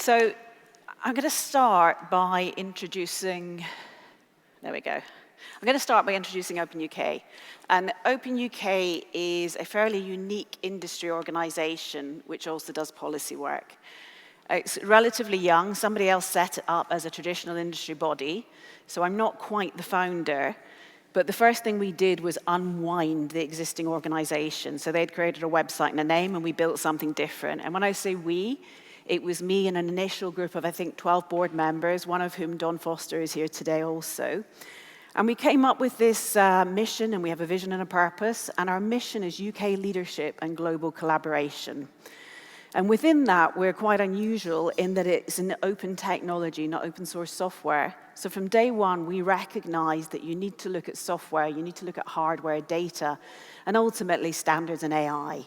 So I'm going to start by introducing, there we go. I'm going to start by introducing Open UK. And Open UK is a fairly unique industry organization which also does policy work. It's relatively young. Somebody else set it up as a traditional industry body, so I'm not quite the founder. But the first thing we did was unwind the existing organization. So they'd created a website and a name, and we built something different. And when I say we, it was me and an initial group of, I think, 12 board members, one of whom, Don Foster, is here today also. And we came up with this mission, and we have a vision and a purpose. And our mission is UK leadership and global collaboration. And within that, we're quite unusual in that it's an open technology, not open source software. So from day one, we recognize that you need to look at software, you need to look at hardware, data, and ultimately standards and AI.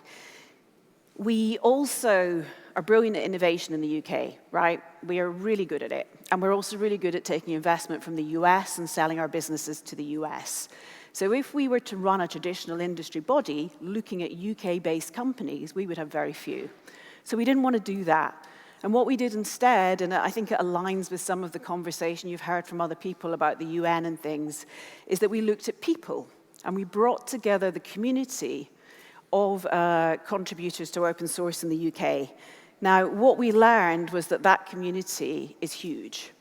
We also are brilliant at innovation in the UK, right? We are really good at it. And we're also really good at taking investment from the US and selling our businesses to the US. So if we were to run a traditional industry body looking at UK-based companies, we would have very few. So we didn't want to do that. And what we did instead, and I think it aligns with some of the conversation you've heard from other people about the UN and things, is that we looked at people. And we brought together the community of contributors to open source in the UK. Now, what we learned was that that community is huge.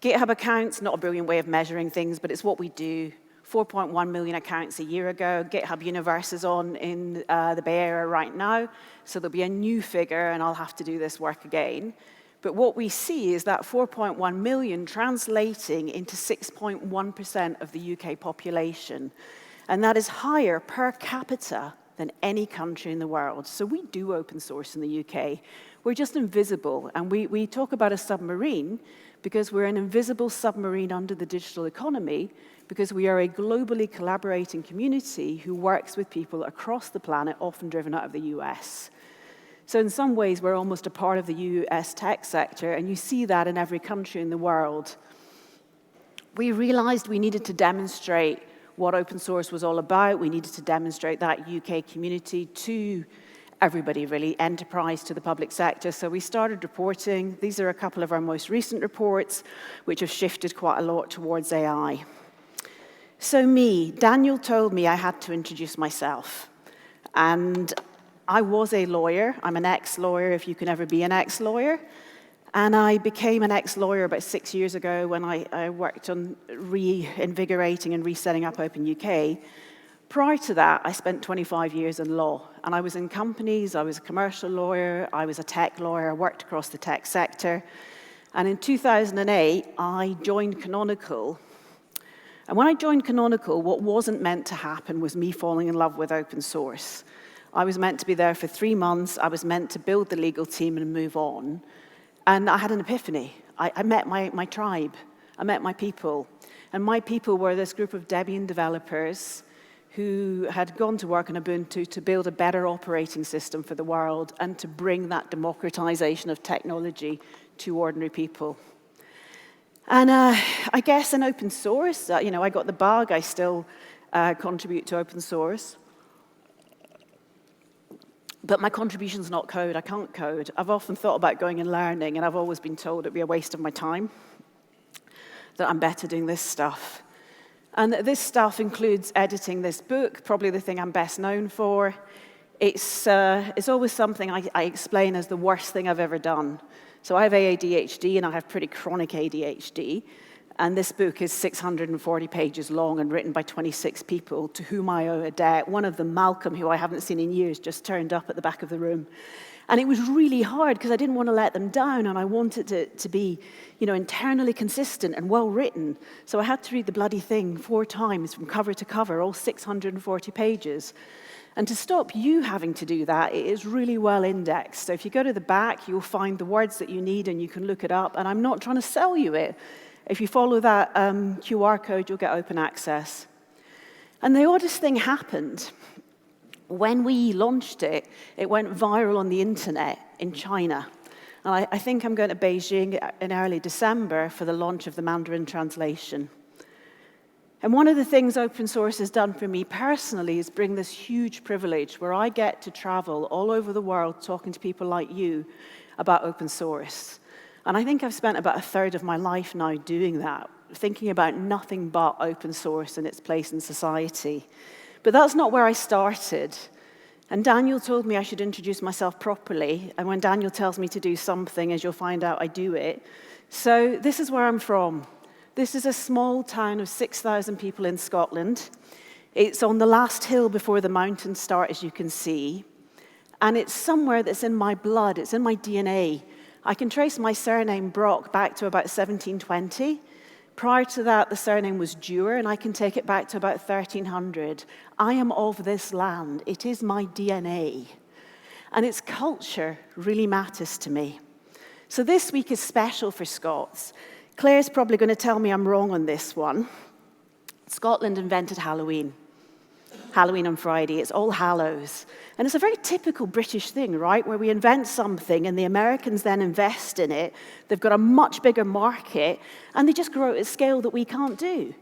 GitHub accounts, not a brilliant way of measuring things, but it's what we do. 4.1 million accounts a year ago. GitHub Universe is on in the Bay Area right now, so there'll be a new figure, and I'll have to do this work again. But what we see is that 4.1 million translating into 6.1% of the UK population, and that is higher per capita than any country in the world. So we do open source in the UK. We're just invisible, and we talk about a submarine because we're an invisible submarine under the digital economy, because we are a globally collaborating community who works with people across the planet, often driven out of the US. So in some ways, we're almost a part of the US tech sector, and you see that in every country in the world. We realized we needed to demonstrate what open source was all about. We needed to demonstrate that UK community to everybody, really, enterprise to the public sector. So we started reporting. These are a couple of our most recent reports, which have shifted quite a lot towards AI. So Daniel told me I had to introduce myself. And I was a lawyer. I'm an ex-lawyer, if you can ever be an ex-lawyer. And I became an ex-lawyer about 6 years ago when I worked on reinvigorating and resetting up Open UK. Prior to that, I spent 25 years in law. And I was in companies, I was a commercial lawyer, I was a tech lawyer, I worked across the tech sector. And in 2008, I joined Canonical. And when I joined Canonical, what wasn't meant to happen was me falling in love with open source. I was meant to be there for 3 months. I was meant to build the legal team and move on. And I had an epiphany. I met my tribe. I met my people. And my people were this group of Debian developers who had gone to work on Ubuntu to build a better operating system for the world and to bring that democratization of technology to ordinary people. And I guess in open source, I got the bug. I still contribute to open source. But my contribution's not code. I can't code. I've often thought about going and learning, and I've always been told it'd be a waste of my time, that I'm better doing this stuff. And this stuff includes editing this book, probably the thing I'm best known for. It's always something I explain as the worst thing I've ever done. So I have ADHD, and I have pretty chronic ADHD. And this book is 640 pages long and written by 26 people to whom I owe a debt. One of them, Malcolm, who I haven't seen in years, just turned up at the back of the room. And it was really hard because I didn't want to let them down, and I wanted it to be, internally consistent and well-written. So I had to read the bloody thing 4 times from cover to cover, all 640 pages. And to stop you having to do that, it is really well indexed. So if you go to the back, you'll find the words that you need, and you can look it up. And I'm not trying to sell you it. If you follow that QR code, you'll get open access. And the oddest thing happened. When we launched it, it went viral on the internet in China. And I think I'm going to Beijing in early December for the launch of the Mandarin translation. And one of the things open source has done for me personally is bring this huge privilege where I get to travel all over the world talking to people like you about open source. And I think I've spent about a third of my life now doing that, thinking about nothing but open source and its place in society. But that's not where I started. And Daniel told me I should introduce myself properly. And when Daniel tells me to do something, as you'll find out, I do it. So this is where I'm from. This is a small town of 6,000 people in Scotland. It's on the last hill before the mountains start, as you can see. And it's somewhere that's in my blood, it's in my DNA. I can trace my surname Brock back to about 1720. Prior to that, the surname was Dewar, and I can take it back to about 1300. I am of this land. It is my DNA. And its culture really matters to me. So this week is special for Scots. Claire's probably going to tell me I'm wrong on this one. Scotland invented Halloween. Halloween on Friday, it's All Hallows. And it's a very typical British thing, right? Where we invent something and the Americans then invest in it. They've got a much bigger market and they just grow at a scale that we can't do.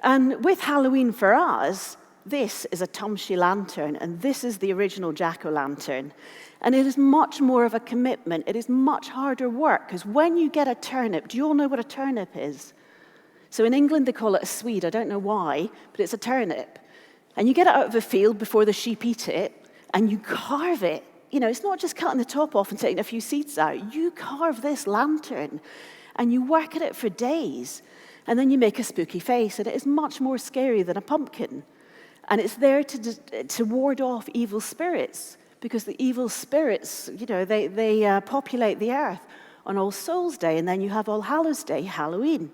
And with Halloween for us, this is a Tumshie lantern and this is the original jack-o'-lantern. And it is much more of a commitment. It is much harder work because when you get a turnip, do you all know what a turnip is? So in England they call it a swede, I don't know why, but it's a turnip. And you get it out of the field before the sheep eat it, and you carve it. You know, it's not just cutting the top off and taking a few seeds out. You carve this lantern, and you work at it for days. And then you make a spooky face, and it is much more scary than a pumpkin. And it's there to ward off evil spirits, because the evil spirits, you know, they populate the earth on All Souls' Day, and then you have All Hallows' Day, Halloween.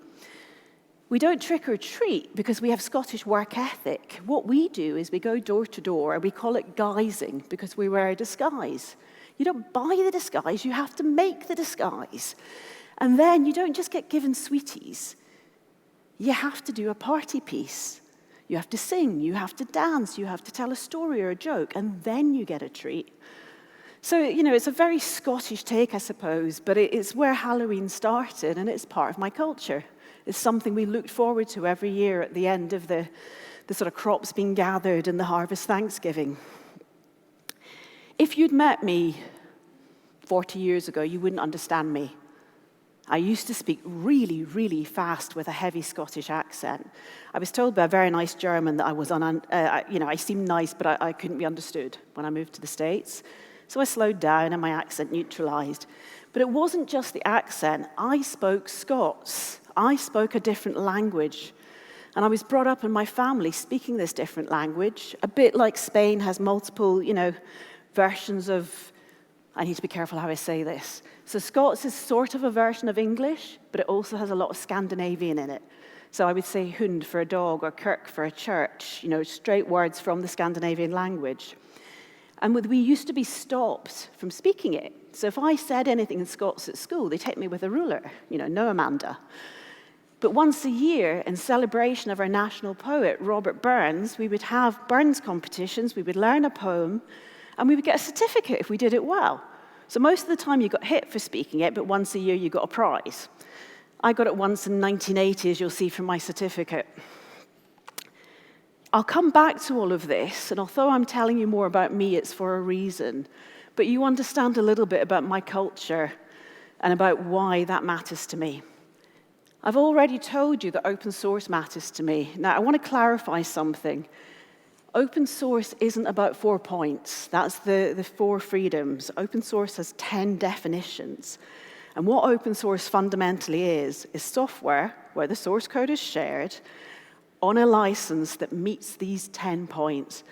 We don't trick or treat because we have Scottish work ethic. What we do is we go door to door and we call it guising because we wear a disguise. You don't buy the disguise, you have to make the disguise. And then you don't just get given sweeties. You have to do a party piece. You have to sing, you have to dance, you have to tell a story or a joke, and then you get a treat. So, you know, it's a very Scottish take, I suppose, but it's where Halloween started and it's part of my culture. It's something we looked forward to every year at the end of the sort of crops being gathered and the harvest Thanksgiving. If you'd met me 40 years ago, you wouldn't understand me. I used to speak really, really fast with a heavy Scottish accent. I was told by a very nice German that I was I seemed nice, but I couldn't be understood when I moved to the States. So I slowed down and my accent neutralized. But it wasn't just the accent. I spoke Scots. I spoke a different language. And I was brought up in my family speaking this different language, a bit like Spain has multiple, versions of, I need to be careful how I say this. So Scots is sort of a version of English, but it also has a lot of Scandinavian in it. So I would say hund for a dog or kirk for a church, straight words from the Scandinavian language. And we used to be stopped from speaking it. So if I said anything in Scots at school, they'd hit me with a ruler, no Amanda. But once a year, in celebration of our national poet, Robert Burns, we would have Burns competitions, we would learn a poem, and we would get a certificate if we did it well. So most of the time you got hit for speaking it, but once a year you got a prize. I got it once in 1980, as you'll see from my certificate. I'll come back to all of this, and although I'm telling you more about me, it's for a reason. But you understand a little bit about my culture and about why that matters to me. I've already told you that open source matters to me. Now, I want to clarify something. Open source isn't about 4 points. That's the 4 freedoms. Open source has 10 definitions. And what open source fundamentally is software where the source code is shared on a license that meets these 10 points.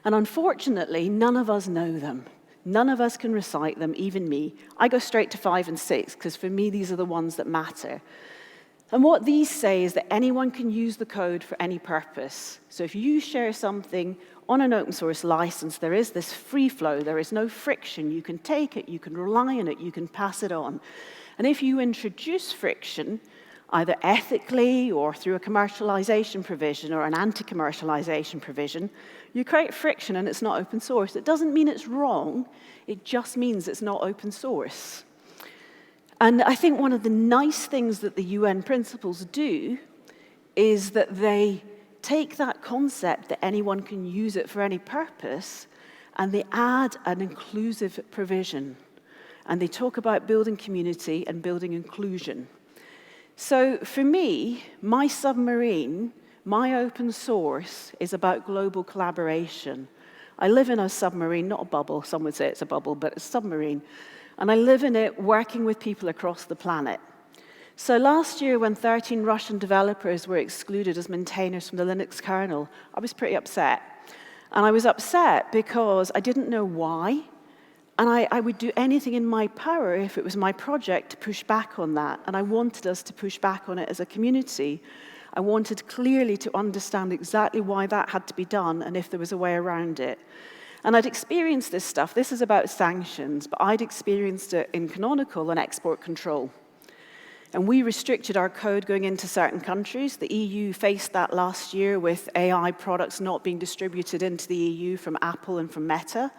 And unfortunately, none of us know them. None of us can recite them, even me. I go straight to 5 and 6, because for me, these are the ones that matter. And what these say is that anyone can use the code for any purpose. So if you share something on an open source license, there is this free flow, there is no friction. You can take it, you can rely on it, you can pass it on. And if you introduce friction, either ethically or through a commercialization provision or an anti-commercialization provision, you create friction and it's not open source. It doesn't mean it's wrong, it just means it's not open source. And I think one of the nice things that the UN principles do is that they take that concept that anyone can use it for any purpose, and they add an inclusive provision. and they talk about building community and building inclusion. So for me, my submarine, my open source, is about global collaboration. I live in a submarine, not a bubble. Some would say it's a bubble, but it's a submarine. And I live in it working with people across the planet. So last year, when 13 Russian developers were excluded as maintainers from the Linux kernel, I was pretty upset. And I was upset because I didn't know why. And I would do anything in my power, if it was my project, to push back on that. And I wanted us to push back on it as a community. I wanted clearly to understand exactly why that had to be done and if there was a way around it. And I'd experienced this stuff. This is about sanctions, but I'd experienced it in Canonical and export control. And we restricted our code going into certain countries. The EU faced that last year with AI products not being distributed into the EU from Apple and from Meta.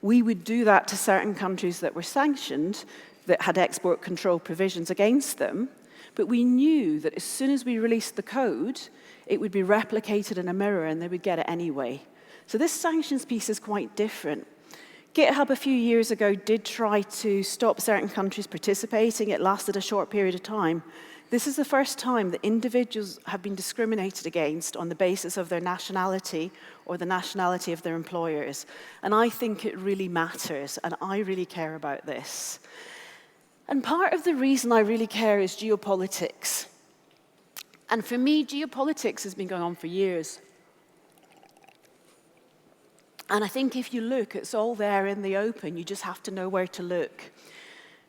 We would do that to certain countries that were sanctioned, that had export control provisions against them. But we knew that as soon as we released the code, it would be replicated in a mirror and they would get it anyway. So this sanctions piece is quite different. GitHub a few years ago did try to stop certain countries participating. It lasted a short period of time. This is the first time that individuals have been discriminated against on the basis of their nationality or the nationality of their employers. And I think it really matters, and I really care about this. And part of the reason I really care is geopolitics. And for me, geopolitics has been going on for years. And I think if you look, it's all there in the open. You just have to know where to look.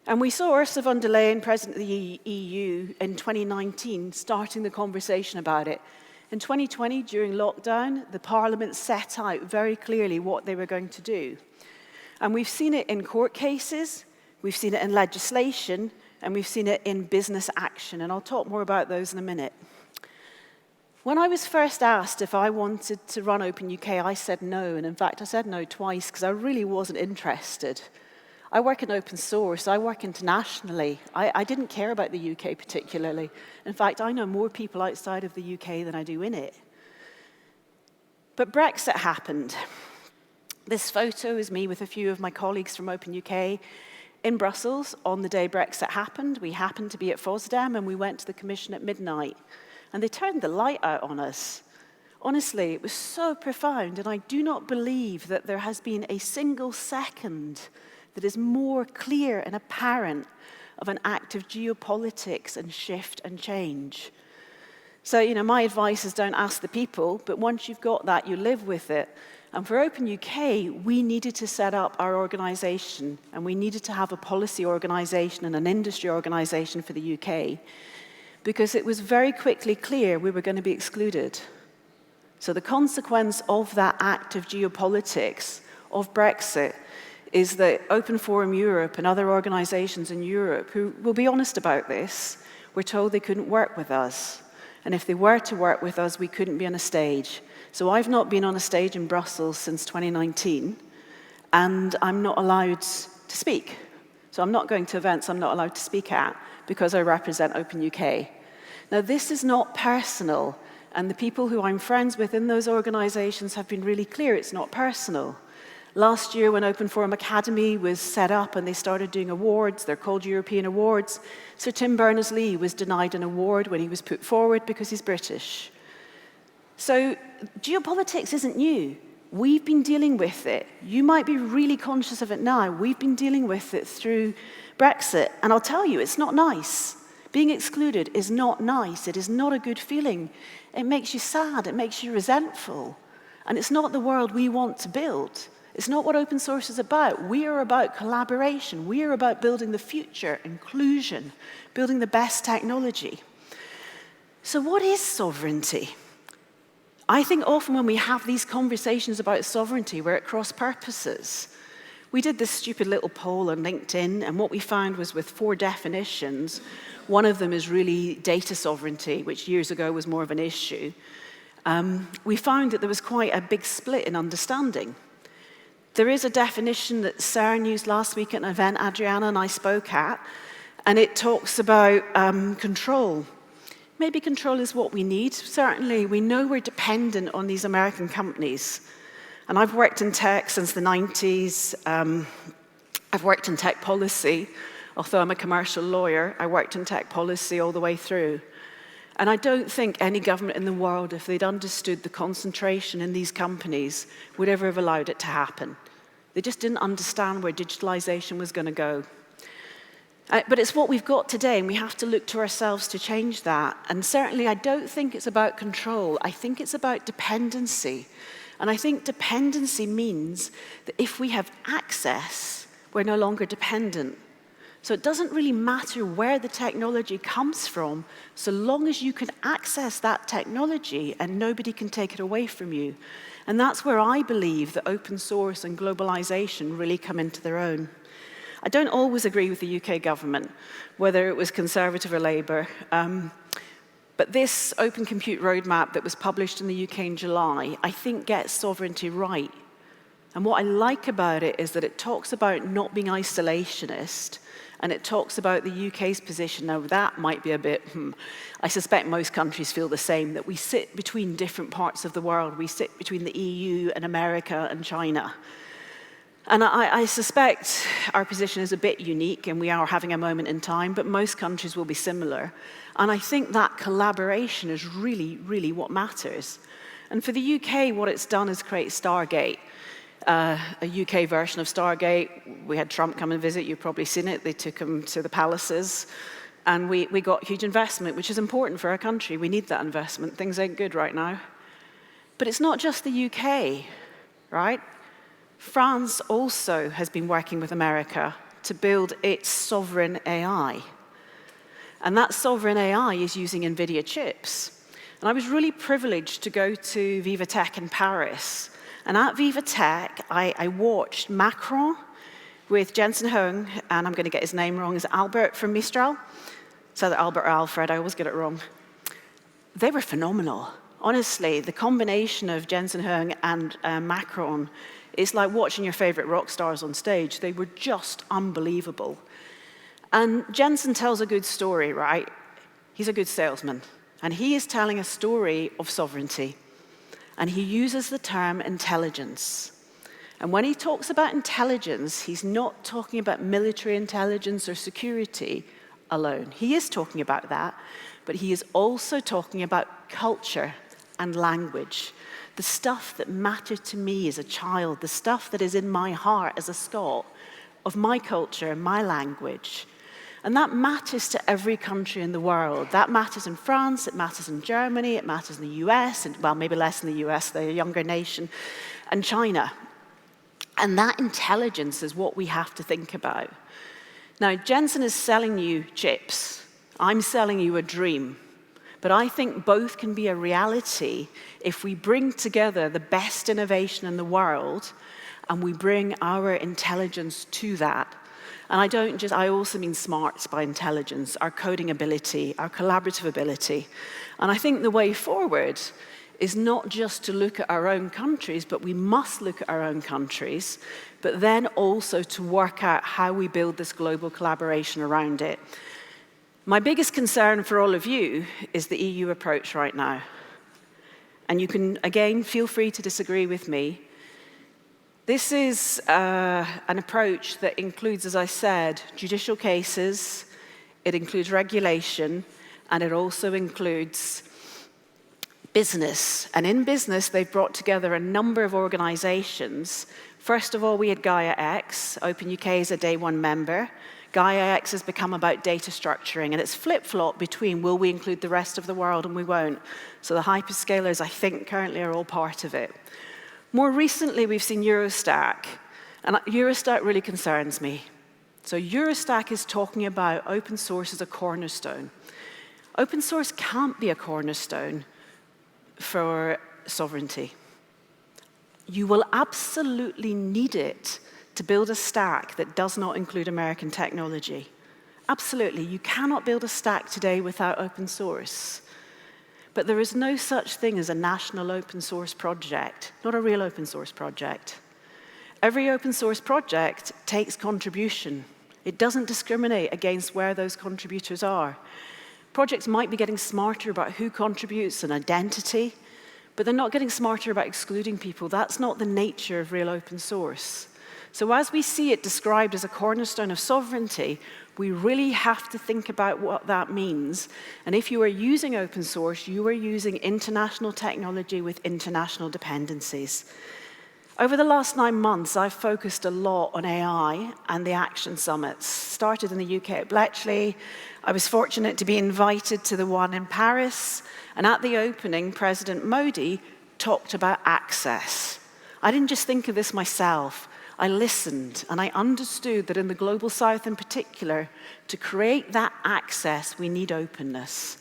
And we saw Ursula von der Leyen, President of the EU, in 2019, starting the conversation about it. In 2020, during lockdown, the Parliament set out very clearly what they were going to do. And we've seen it in court cases, we've seen it in legislation, and we've seen it in business action. And I'll talk more about those in a minute. When I was first asked if I wanted to run Open UK, I said no. And in fact, I said no twice because I really wasn't interested. I work in open source, I work internationally. I didn't care about the UK particularly. In fact, I know more people outside of the UK than I do in it. But Brexit happened. This photo is me with a few of my colleagues from Open UK in Brussels on the day Brexit happened. We happened to be at FOSDEM and we went to the Commission at midnight. And they turned the light out on us. Honestly, it was so profound, and I do not believe that there has been a single second that is more clear and apparent of an act of geopolitics and shift and change. So, my advice is don't ask the people, but once you've got that, you live with it. And for Open UK, we needed to set up our organization, and we needed to have a policy organization and an industry organization for the UK, because it was very quickly clear we were going to be excluded. So the consequence of that act of geopolitics, of Brexit, is that Open Forum Europe and other organizations in Europe, who will be honest about this, were told they couldn't work with us. And if they were to work with us, we couldn't be on a stage. So I've not been on a stage in Brussels since 2019, and I'm not allowed to speak. So I'm not going to events I'm not allowed to speak at because I represent Open UK. Now, this is not personal, and the people who I'm friends with in those organizations have been really clear it's not personal. Last year, when Open Forum Academy was set up and they started doing awards, they're called European Awards, Sir Tim Berners-Lee was denied an award when he was put forward because he's British. So geopolitics isn't new. We've been dealing with it. You might be really conscious of it now. We've been dealing with it through Brexit, and I'll tell you, it's not nice. Being excluded is not nice. It is not a good feeling. It makes you sad. It makes you resentful. And it's not the world we want to build. It's not what open source is about. We are about collaboration. We are about building the future, inclusion, building the best technology. So what is sovereignty? I think often when we have these conversations about sovereignty, we're at cross purposes. We did this stupid little poll on LinkedIn, and what we found was with 4 definitions, one of them is really data sovereignty, which years ago was more of an issue. We found that there was quite a big split in understanding. There is a definition that CERN used last week at an event Adriana and I spoke at, and it talks about control. Maybe control is what we need. Certainly, we know we're dependent on these American companies. And I've worked in tech since the 90s. I've worked in tech policy. Although I'm a commercial lawyer, I worked in tech policy all the way through. And I don't think any government in the world, if they'd understood the concentration in these companies, would ever have allowed it to happen. They just didn't understand where digitalization was going to go. But it's what we've got today, and we have to look to ourselves to change that. And certainly, I don't think it's about control. I think it's about dependency. And I think dependency means that if we have access, we're no longer dependent. So it doesn't really matter where the technology comes from, so long as you can access that technology and nobody can take it away from you. And that's where I believe that open source and globalization really come into their own. I don't always agree with the UK government, whether it was Conservative or Labour, but this Open Compute Roadmap that was published in the UK in July, I think gets sovereignty right. And what I like about it is that it talks about not being isolationist, and it talks about the UK's position. Now, that might be a bit, I suspect most countries feel the same, that we sit between different parts of the world. We sit between the EU and America and China. And I suspect our position is a bit unique, and we are having a moment in time, but most countries will be similar. And I think that collaboration is really, really what matters. And for the UK, what it's done is create Stargate. A UK version of Stargate. We had Trump come and visit, you've probably seen it. They took him to the palaces, and we got huge investment, which is important for our country. We need that investment. Things ain't good right now. But it's not just the UK, right? France also has been working with America to build its sovereign AI. And that sovereign AI is using NVIDIA chips. And I was really privileged to go to Viva Tech in Paris. And at Viva Tech, I watched Macron with Jensen Huang, and I'm going to get his name wrong, is Albert from Mistral? It's either Albert or Alfred, I always get it wrong. They were phenomenal. Honestly, the combination of Jensen Huang and Macron is like watching your favorite rock stars on stage. They were just unbelievable. And Jensen tells a good story, right? He's a good salesman, and he is telling a story of sovereignty. And he uses the term intelligence. And when he talks about intelligence, he's not talking about military intelligence or security alone. He is talking about that, but he is also talking about culture and language. The stuff that mattered to me as a child, the stuff that is in my heart as a Scot, of my culture and my language. And that matters to every country in the world. That matters in France, it matters in Germany, it matters in the US, and well, maybe less in the US, they're a younger nation, and China. And that intelligence is what we have to think about. Now, Jensen is selling you chips. I'm selling you a dream. But I think both can be a reality if we bring together the best innovation in the world and we bring our intelligence to that. And I also mean smarts by intelligence, our coding ability, our collaborative ability. And I think the way forward is not just to look at our own countries, but we must look at our own countries, but then also to work out how we build this global collaboration around it. My biggest concern for all of you is the EU approach right now. And you can, again, feel free to disagree with me. This is an approach that includes, as I said, judicial cases, it includes regulation, and it also includes business. And in business, they've brought together a number of organizations. First of all, we had Gaia X. Open UK is a day one member. Gaia X has become about data structuring, and it's flip-flop between will we include the rest of the world and we won't. So the hyperscalers, I think, currently are all part of it. More recently, we've seen Eurostack, and Eurostack really concerns me. So Eurostack is talking about open source as a cornerstone. Open source can't be a cornerstone for sovereignty. You will absolutely need it to build a stack that does not include American technology. Absolutely, you cannot build a stack today without open source. But there is no such thing as a national open source project, not a real open source project. Every open source project takes contribution. It doesn't discriminate against where those contributors are. Projects might be getting smarter about who contributes and identity, but they're not getting smarter about excluding people. That's not the nature of real open source. So as we see it described as a cornerstone of sovereignty, we really have to think about what that means. And if you are using open source, you are using international technology with international dependencies. Over the last 9 months, I've focused a lot on AI and the Action Summits. Started in the UK at Bletchley. I was fortunate to be invited to the one in Paris. And at the opening, President Modi talked about access. I didn't just think of this myself. I listened, and I understood that in the Global South in particular, to create that access, we need openness.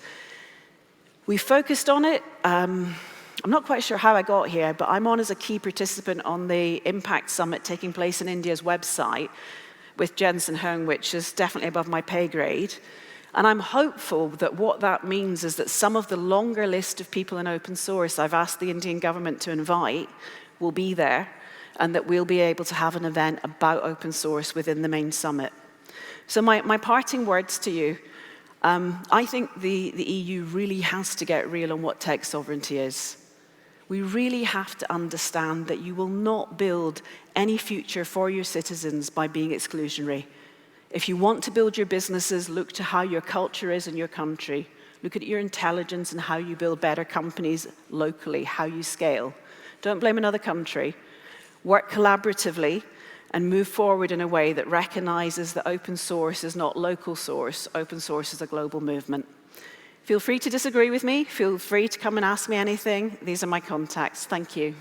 We focused on it. I'm not quite sure how I got here, but I'm on as a key participant on the Impact Summit taking place in India's website with Jensen Huang, which is definitely above my pay grade. And I'm hopeful that what that means is that some of the longer list of people in open source I've asked the Indian government to invite will be there, and that we'll be able to have an event about open source within the main summit. So my parting words to you, I think the EU really has to get real on what tech sovereignty is. We really have to understand that you will not build any future for your citizens by being exclusionary. If you want to build your businesses, look to how your culture is in your country. Look at your intelligence and how you build better companies locally, how you scale. Don't blame another country. Work collaboratively and move forward in a way that recognizes that open source is not local source. Open source is a global movement. Feel free to disagree with me. Feel free to come and ask me anything. These are my contacts. Thank you.